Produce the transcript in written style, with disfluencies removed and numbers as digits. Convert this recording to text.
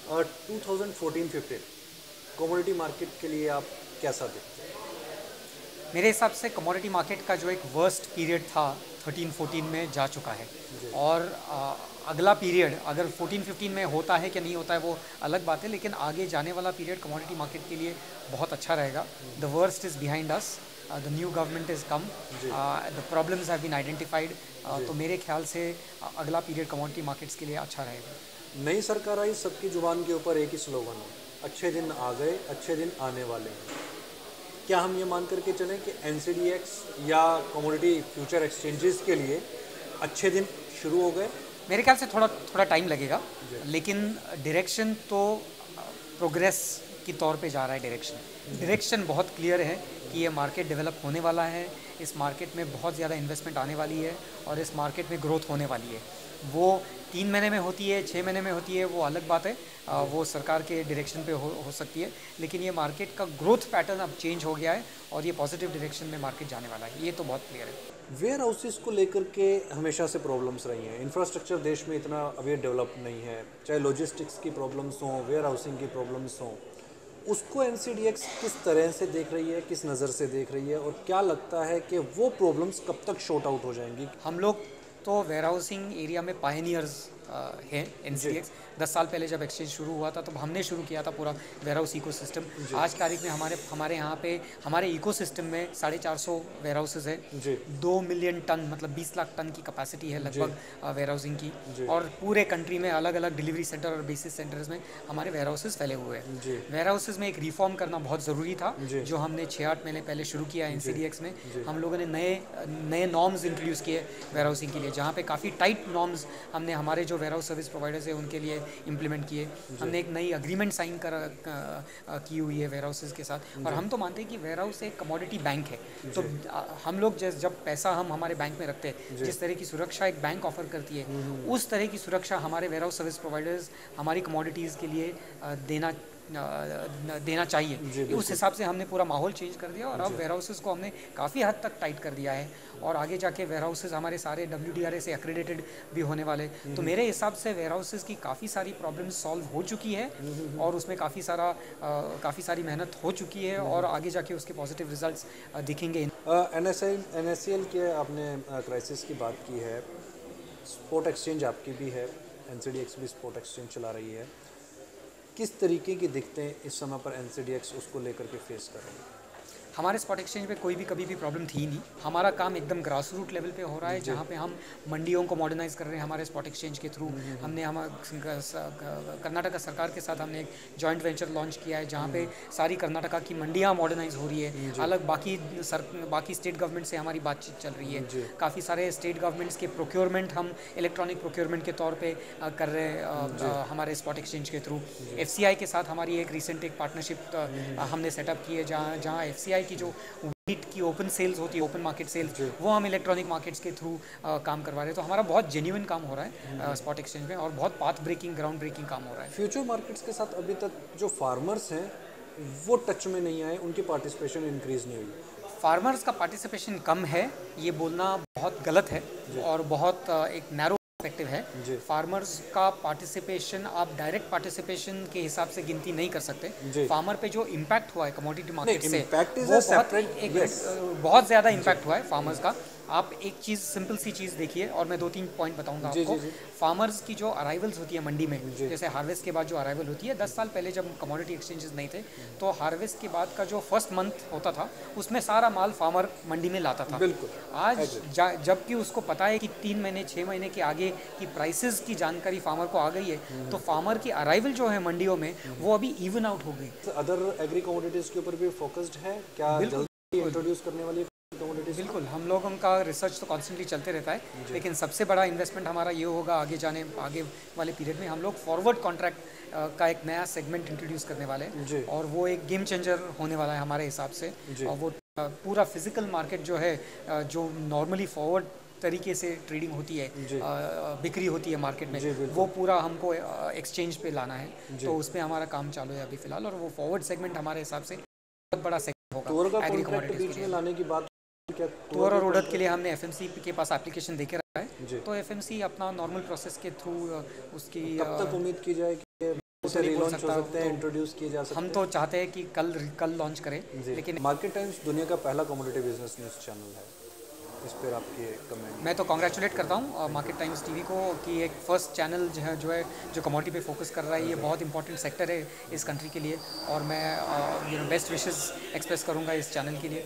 2014-15 commodity market के लिए आप कैसा देखते हैं? मेरे हिसाब से कमोडिटी मार्केट का जो एक वर्स्ट पीरियड था 13-14 में जा चुका है। जी। और अगला पीरियड अगर 14-15 में होता है कि नहीं होता है वो अलग बात है, लेकिन आगे जाने वाला पीरियड कमोडिटी मार्केट के लिए बहुत अच्छा रहेगा। The worst is behind us, the new government is come, जी। The problems have been identified. जी। तो मेरे ख्याल से अगला पीरियड कमोडिटी मार्केट्स के लिए अच्छा रहेगा। नई सरकार आई, सबकी जुबान के ऊपर एक ही स्लोगन है, अच्छे दिन आ गए, अच्छे दिन आने वाले हैं। क्या हम ये मान करके चलें कि एनसीडीएक्स या कमोडिटी फ्यूचर एक्सचेंजेस के लिए अच्छे दिन शुरू हो गए? मेरे ख्याल से थोड़ा थोड़ा टाइम लगेगा, जी। लेकिन डायरेक्शन तो प्रोग्रेस की तौर पे जा रहा है। डायरेक्शन बहुत क्लियर है कि ये मार्केट डेवलप होने वाला है, इस मार्केट में बहुत ज़्यादा इन्वेस्टमेंट आने वाली है और इस मार्केट में ग्रोथ होने वाली है। वो 3 महीने में होती है, 6 महीने में होती है, वो अलग बात है। वो सरकार के डायरेक्शन पे हो सकती है, लेकिन ये मार्केट का ग्रोथ पैटर्न अब चेंज हो गया है और ये पॉजिटिव डायरेक्शन में मार्केट जाने वाला है, ये तो बहुत क्लियर है। वेयर हाउसेस को लेकर के हमेशा से प्रॉब्लम्स रही हैं। इंफ्रास्ट्रक्चर देश में इतना अभी डेवलप नहीं है, चाहे लॉजिस्टिक्स की प्रॉब्लम्स हों, वेयर हाउसिंग की प्रॉब्लम्स हों। उसको एनसीडीएक्स किस तरह से देख रही है, किस नज़र से देख रही है, और क्या लगता है कि वो प्रॉब्लम्स कब तक शॉर्ट आउट हो जाएंगी? हम लोग तो वेयर हाउसिंग एरिया में पायनियर्स हैं। जी। एनसीडीएक्स 10 साल पहले जब एक्सचेंज शुरू हुआ था तब हमने शुरू किया था पूरा वेयर हाउस इकोसिस्टम। जी। आज की तारीख में हमारे हमारे यहाँ पे हमारे इकोसिस्टम में 450 वेयर हाउसेज है। जी। 2 मिलियन टन मतलब 20 लाख टन की कैपेसिटी है लगभग वेयर हाउसिंग की। जी। और पूरे कंट्री में अलग अलग डिलीवरी सेंटर और बेसिस सेंटर्स में हमारे वेयर हाउसेज फैले हुए हैं। जी। वेयर हाउसेज में एक रिफॉर्म करना बहुत ज़रूरी था, जी। जो हमने 6-8 महीने पहले शुरू किया एनसीडीएक्स में। जी। हम लोगों ने नए नए नॉर्म्स इंट्रोड्यूस किए वेयर हाउसिंग के लिए, जहाँ पे काफ़ी टाइट नॉर्म्स हमने हमारे जो वेयर हाउस सर्विस प्रोवाइडर्स है उनके लिए इम्प्लीमेंट किए। हमने एक नई अग्रीमेंट साइन की हुई है वेयर हाउसेज के साथ। और हम तो मानते हैं कि वेयर हाउस एक कमोडिटी बैंक है। तो हम लोग जब पैसा हम हमारे बैंक में रखते हैं, जिस तरह की सुरक्षा एक बैंक ऑफर करती है, उस तरह की सुरक्षा हमारे वेयर हाउस सर्विस प्रोवाइडर्स हमारी कमोडिटीज़ के लिए देना चाहिए। उस हिसाब से हमने पूरा माहौल चेंज कर दिया और अब वेयर हाउसेस को हमने काफ़ी हद तक टाइट कर दिया है और आगे जाके वेयर हाउसेस हमारे सारे WDRA से एक्रेडिटेड भी होने वाले। तो मेरे हिसाब से वेयर हाउसेस की काफ़ी सारी प्रॉब्लम्स सॉल्व हो चुकी है और उसमें काफ़ी सारी मेहनत हो चुकी है और आगे जाके उसके पॉजिटिव रिजल्ट्स दिखेंगे। NSCL के आपने क्राइसिस की बात की है, स्पॉट एक्सचेंज आपकी भी है, एनसीडीएक्स भी स्पॉट एक्सचेंज चला रही है। किस तरीके की दिक्कतें इस समय पर एनसीडीएक्स उसको लेकर के फेस कर रही है? हमारे स्पॉट एक्सचेंज में कोई भी कभी भी प्रॉब्लम थी नहीं। हमारा काम एकदम ग्रास रूट लेवल पे हो रहा है, जहाँ पे हम मंडियों को मॉडर्नाइज कर रहे हैं हमारे स्पॉट एक्सचेंज के थ्रू। हमने कर्नाटका सरकार के साथ हमने एक जॉइंट वेंचर लॉन्च किया है, जहाँ पे सारी कर्नाटका की मंडियाँ मॉडर्नाइज हो रही है। अलग बाकी स्टेट गवर्नमेंट से हमारी बातचीत चल रही है। काफ़ी सारे स्टेट गवर्नमेंट्स के प्रोक्योरमेंट हम इलेक्ट्रॉनिक प्रोक्योरमेंट के तौर पर कर रहे हैं हमारे स्पॉट एक्सचेंज के थ्रू। FCI के साथ हमारी एक रिसेंट एक पार्टनरशिप हमने सेटअप की है, जहाँ FCI की जो वीट की ओपन सेल्स होती है, ओपन मार्केट सेल्स, वो हम इलेक्ट्रॉनिक मार्केट्स के थ्रू काम करवा रहे हैं। तो हमारा बहुत जेन्युइन काम हो रहा है स्पॉट एक्सचेंज में और बहुत पाथ ब्रेकिंग, ग्राउंड ब्रेकिंग काम हो रहा है। फ्यूचर मार्केट्स के साथ अभी तक जो फार्मर्स हैं वो टच में नहीं आए, उनकी पार्टिसिपेशन इंक्रीज नहीं हुई। फार्मर्स का पार्टिसिपेशन कम है, ये बोलना बहुत गलत है और बहुत एक नैरो पर्सपेक्टिव है। फार्मर्स का पार्टिसिपेशन आप डायरेक्ट पार्टिसिपेशन के हिसाब से गिनती नहीं कर सकते। फार्मर पे जो इम्पैक्ट हुआ है कमोडिटी मार्केट से, वो बहुत ज़्यादा इम्पैक्ट हुआ है फार्मर्स का। आप एक चीज़, सिंपल सी चीज़ देखिए और मैं 2-3 पॉइंट बताऊंगा आपको। फार्मर्स की जो अराइवल्स होती है मंडी में, जैसे हार्वेस्ट के बाद जो अराइवल होती है, 10 साल पहले जब कमोडिटी एक्सचेंजेस नहीं थे तो हार्वेस्ट के बाद का जो फर्स्ट मंथ होता था उसमें सारा माल फार्मर मंडी में लाता था। बिल्कुल। आज जबकि उसको पता है कि 3 महीने 6 महीने के आगे की प्राइसेस की जानकारी फार्मर को आ गई है, तो फार्मर की अराइवल जो है मंडियों में वो अभी इवन आउट हो गई। अदर एग्री कमोडिटीज के ऊपर भी फोकस्ड है क्या जल्दी इंट्रोड्यूस करने वाली कमोडिटीज? बिल्कुल, हम लोगों का रिसर्च तो कॉन्स्टेंटली चलते रहता है, लेकिन सबसे बड़ा इन्वेस्टमेंट हमारा ये होगा आगे वाले पीरियड में हम लोग फॉरवर्ड कॉन्ट्रैक्ट का एक नया सेगमेंट इंट्रोड्यूस करने वाले हैं और वो एक गेम चेंजर होने वाला है हमारे हिसाब से। और वो पूरा फिजिकल मार्केट जो है, जो नॉर्मली फॉरवर्ड तरीके से ट्रेडिंग होती है, बिक्री होती है मार्केट में, वो पूरा हमको एक्सचेंज पे लाना है। तो उस पर हमारा काम चालू है अभी फिलहाल और वो फॉरवर्ड सेगमेंट हमारे हिसाब से बहुत बड़ा सेगमेंट होगा एग्री कमोडिटीज बीच में लाने की बात। तुअर और उड़द के लिए हमने FMC के पास एप्लीकेशन देके रखा है, तो FMC अपना नॉर्मल प्रोसेस के थ्रू उसकी कब तक उम्मीद की जाए कि तो नहीं बोल relaunch हो सकता, सकते हैं, तो इंट्रोड्यूस किए जा सकते हम हैं। तो चाहते हैं कि कल लॉन्च करें, जी, लेकिन मार्केट टाइम्स दुनिया का पहला कमोडिटी बिजनेस न्यूज़ चैनल है, इस पर आपके कमेंट? मैं तो कॉन्ग्रेचुलेट करता हूँ मार्केट टाइम्स टीवी को कि एक फर्स्ट चैनल जो कमोडिटी पे फोकस कर रहा है। ये बहुत इंपॉर्टेंट सेक्टर है इस कंट्री के लिए, और मैं बेस्ट विशेस एक्सप्रेस करूँगा इस चैनल के लिए।